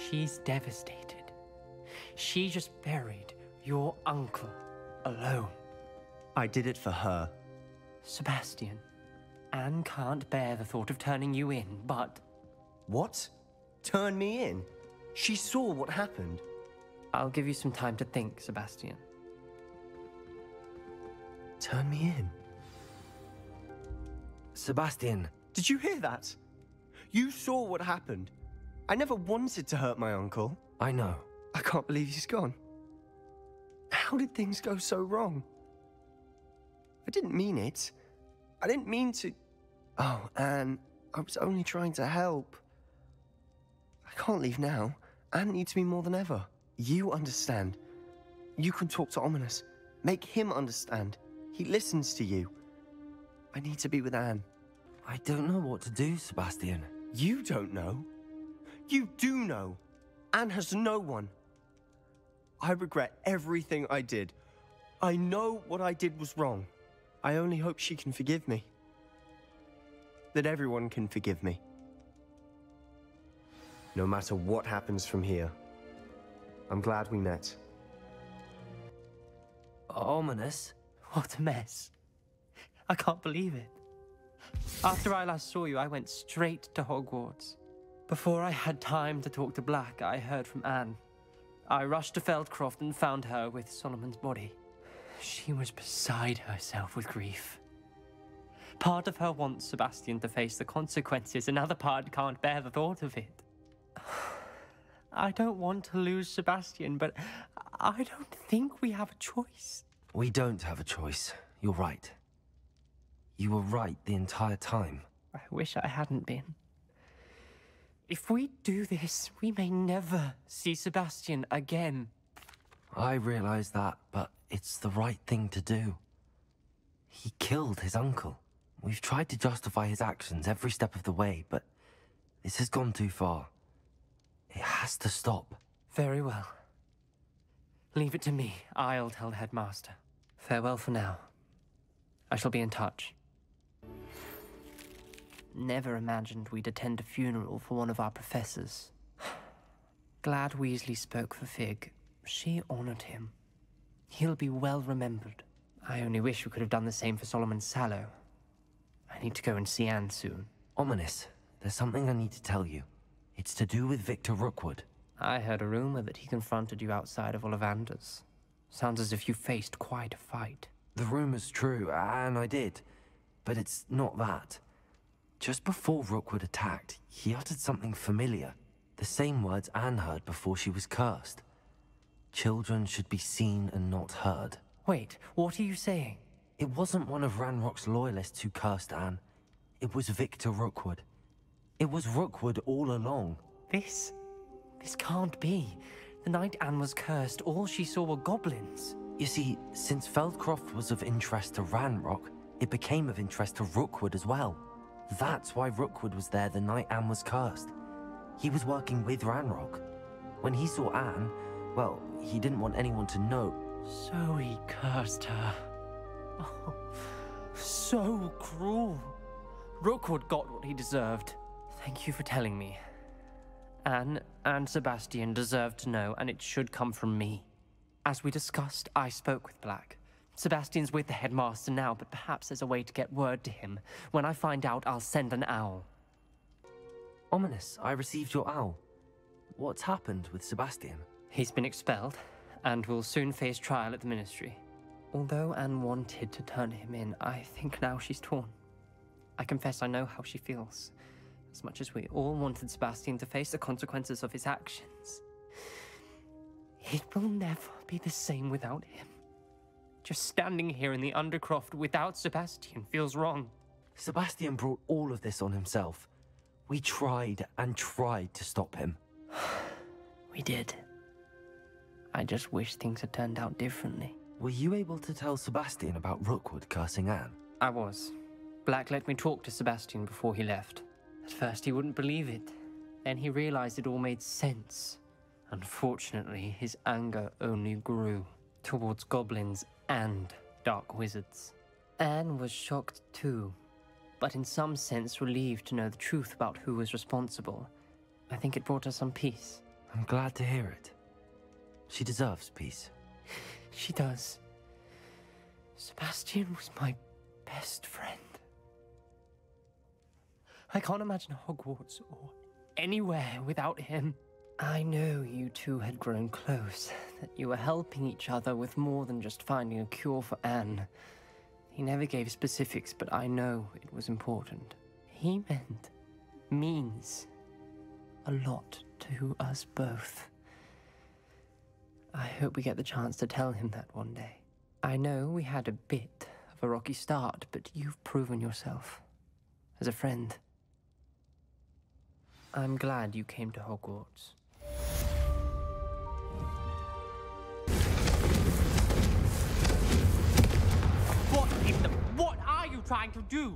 She's devastated. She just buried your uncle alone. I did it for her. Sebastian, Anne can't bear the thought of turning you in, but... What? Turn me in? She saw what happened. I'll give you some time to think, Sebastian. Turn me in? Sebastian. Did you hear that? You saw what happened. I never wanted to hurt my uncle. I know. I can't believe he's gone. How did things go so wrong? I didn't mean it. I didn't mean to... Oh, Anne, I was only trying to help. I can't leave now. Anne needs me more than ever. You understand. You can talk to Ominous. Make him understand. He listens to you. I need to be with Anne. I don't know what to do, Sebastian. You don't know. You do know. Anne has no one. I regret everything I did. I know what I did was wrong. I only hope she can forgive me. That everyone can forgive me. No matter what happens from here. I'm glad we met. Ominous? What a mess. I can't believe it. After I last saw you, I went straight to Hogwarts. Before I had time to talk to Black, I heard from Anne. I rushed to Feldcroft and found her with Solomon's body. She was beside herself with grief. Part of her wants Sebastian to face the consequences, another part can't bear the thought of it. I don't want to lose Sebastian, but I don't think we have a choice. We don't have a choice. You're right. You were right the entire time. I wish I hadn't been. If we do this, we may never see Sebastian again. I realize that, but it's the right thing to do. He killed his uncle. We've tried to justify his actions every step of the way, but this has gone too far. It has to stop. Very well. Leave it to me. I'll tell the headmaster. Farewell for now. I shall be in touch. Never imagined we'd attend a funeral for one of our professors. Glad Weasley spoke for Fig. She honored him. He'll be well remembered. I only wish we could have done the same for Solomon Sallow. I need to go and see Anne soon. Ominous, there's something I need to tell you. It's to do with Victor Rookwood. I heard a rumor that he confronted you outside of Ollivander's. Sounds as if you faced quite a fight. The rumor's true, and I did. But it's not that. Just before Rookwood attacked, he uttered something familiar. The same words Anne heard before she was cursed. Children should be seen and not heard. Wait, what are you saying? It wasn't one of Ranrock's loyalists who cursed Anne. It was Victor Rookwood. It was Rookwood all along. This can't be. The night Anne was cursed, all she saw were goblins. You see, since Feldcroft was of interest to Ranrock, it became of interest to Rookwood as well. That's why Rookwood was there the night Anne was cursed. He was working with Ranrock. When he saw Anne, well, he didn't want anyone to know. So he cursed her. Oh, so cruel. Rookwood got what he deserved. Thank you for telling me. Anne and Sebastian deserve to know, and it should come from me. As we discussed, I spoke with Black. Sebastian's with the headmaster now, but perhaps there's a way to get word to him. When I find out, I'll send an owl. Ominous, I received your owl. What's happened with Sebastian? He's been expelled, and will soon face trial at the Ministry. Although Anne wanted to turn him in, I think now she's torn. I confess I know how she feels. As much as we all wanted Sebastian to face the consequences of his actions. It will never be the same without him. Just standing here in the Undercroft without Sebastian feels wrong. Sebastian brought all of this on himself. We tried and tried to stop him. We did. I just wish things had turned out differently. Were you able to tell Sebastian about Rookwood cursing Anne? I was. Black let me talk to Sebastian before he left. At first he wouldn't believe it. Then he realized it all made sense. Unfortunately, his anger only grew towards goblins and dark wizards. Anne was shocked too, but in some sense relieved to know the truth about who was responsible. I think it brought her some peace. I'm glad to hear it. She deserves peace. She does. Sebastian was my best friend. I can't imagine Hogwarts or anywhere without him. I know you two had grown close, that you were helping each other with more than just finding a cure for Anne. He never gave specifics, but I know it was important. He means a lot to us both. I hope we get the chance to tell him that one day. I know we had a bit of a rocky start, but you've proven yourself as a friend. I'm glad you came to Hogwarts. What are you trying to do?